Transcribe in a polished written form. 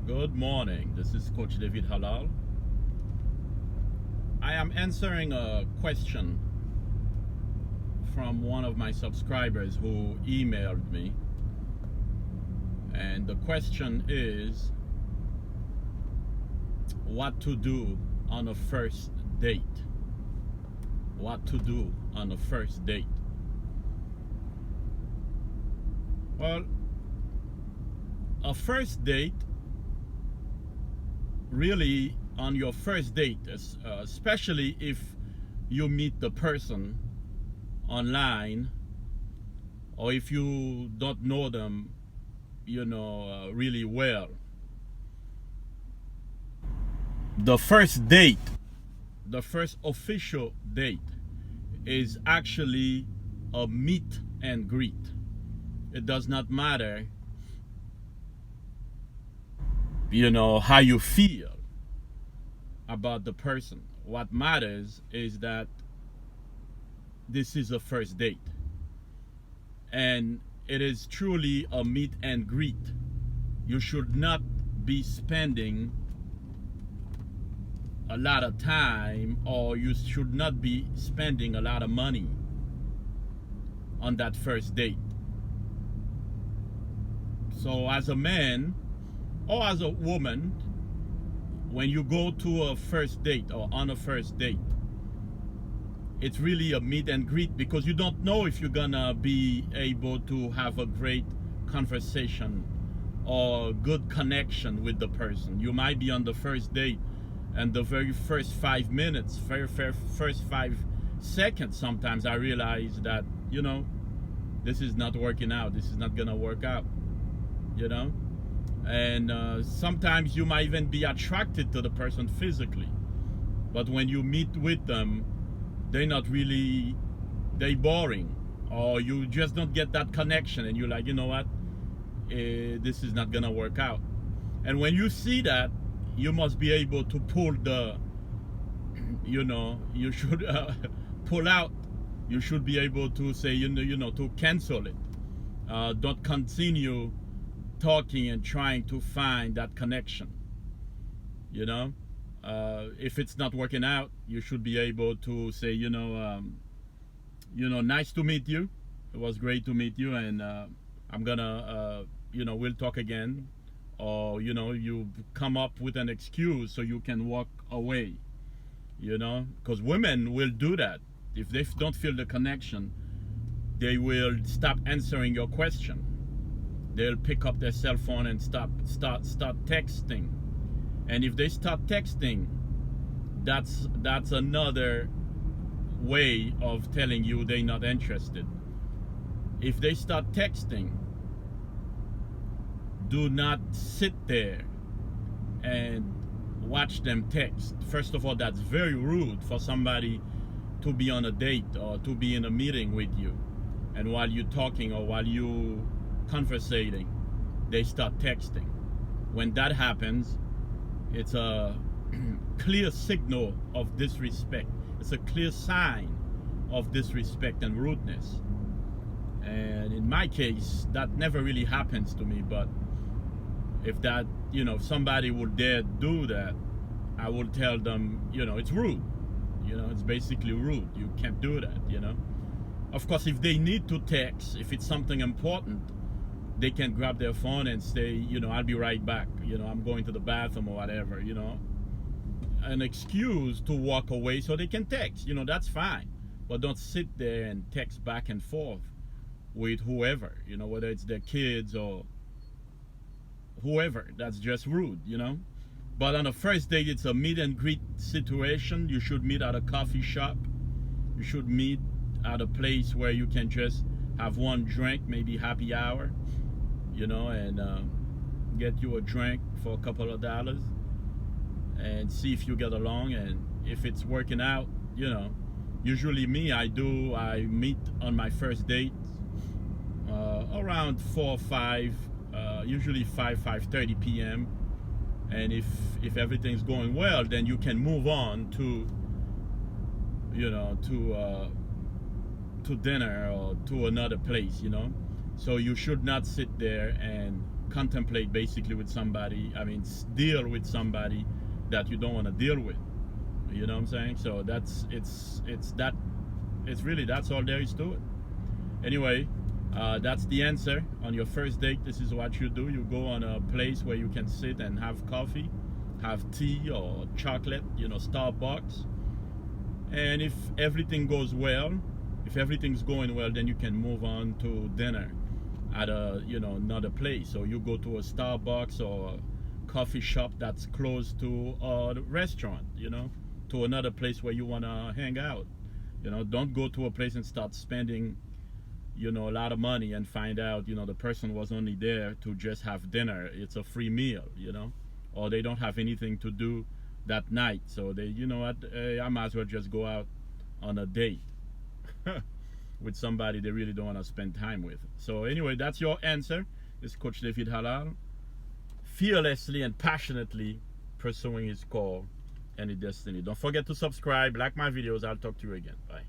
Good morning. This is Coach David Halal. I am answering a question from one of my subscribers who emailed me. And the question is what to do on a first date. What to do on a first date. Well, a first date, really on your first date, especially if you meet the person online or if you don't know them, really well. The first date, the first official date is actually a meet and greet. It does not matter, how you feel about the person. What matters is that this is a first date. And it is truly a meet and greet. You should not be spending a lot of time, or you should not be spending a lot of money on that first date. So as a man or as a woman, when you go to a first date or on a first date, it's really a meet and greet because you don't know if you're gonna be able to have a great conversation or good connection with the person. You might be on the first date and the very first 5 minutes, first 5 seconds, sometimes I realize that, this is not working out. This is not gonna work out, And sometimes you might even be attracted to the person physically. But when you meet with them, they're boring. Or you just don't get that connection and you're like, you know what? This is not gonna work out. And when you see that, you must be able to pull you should pull out. You should be able to say, to cancel it. Don't continue talking and trying to find that connection. If it's not working out, you should be able to say, nice to meet you. It was great to meet you, and I'm gonna, we'll talk again. Or you come up with an excuse so you can walk away. Because women will do that. If they don't feel the connection, they will stop answering your question. They'll pick up their cell phone and start texting. And if they start texting, that's another way of telling you they're not interested. If they start texting, do not sit there and watch them text. First of all, that's very rude for somebody to be on a date or to be in a meeting with you, and while you're talking or while you conversating, they start texting. When that happens, it's a clear signal of disrespect. It's a clear sign of disrespect and rudeness. And in my case, that never really happens to me, but if that, somebody would dare do that, I will tell them, it's rude. It's basically rude. You can't do that, Of course, if they need to text, if it's something important, they can grab their phone and say, I'll be right back. I'm going to the bathroom or whatever, An excuse to walk away so they can text, that's fine. But don't sit there and text back and forth with whoever, whether it's their kids or whoever. That's just rude, But on a first date, it's a meet and greet situation. You should meet at a coffee shop. You should meet at a place where you can just have one drink, maybe happy hour, and get you a drink for a couple of dollars and see if you get along. And if it's working out, usually I meet on my first date around 4 or 5, usually 5:30 p.m. And if everything's going well, then you can move on to to dinner or to another place, So you should not sit there and contemplate basically with somebody, I mean, deal with somebody that you don't want to deal with. You know what I'm saying? So it's really, that's all there is to it. Anyway, that's the answer. On your first date, this is what you do. You go on a place where you can sit and have coffee, have tea or chocolate, you know, Starbucks. And if everything goes well, if everything's going well, then you can move on to dinner at a, you know, another place. So you go to a Starbucks or a coffee shop that's close to a restaurant, you know, to another place where you want to hang out. You know, don't go to a place and start spending, you know, a lot of money and find out, you know, the person was only there to just have dinner. It's a free meal, you know, or they don't have anything to do that night. So they, you know what, I might as well just go out on a date with somebody they really don't want to spend time with. So anyway, that's your answer. It's Coach David Halal, fearlessly and passionately pursuing his call and his destiny. Don't forget to subscribe, like my videos. I'll talk to you again. Bye.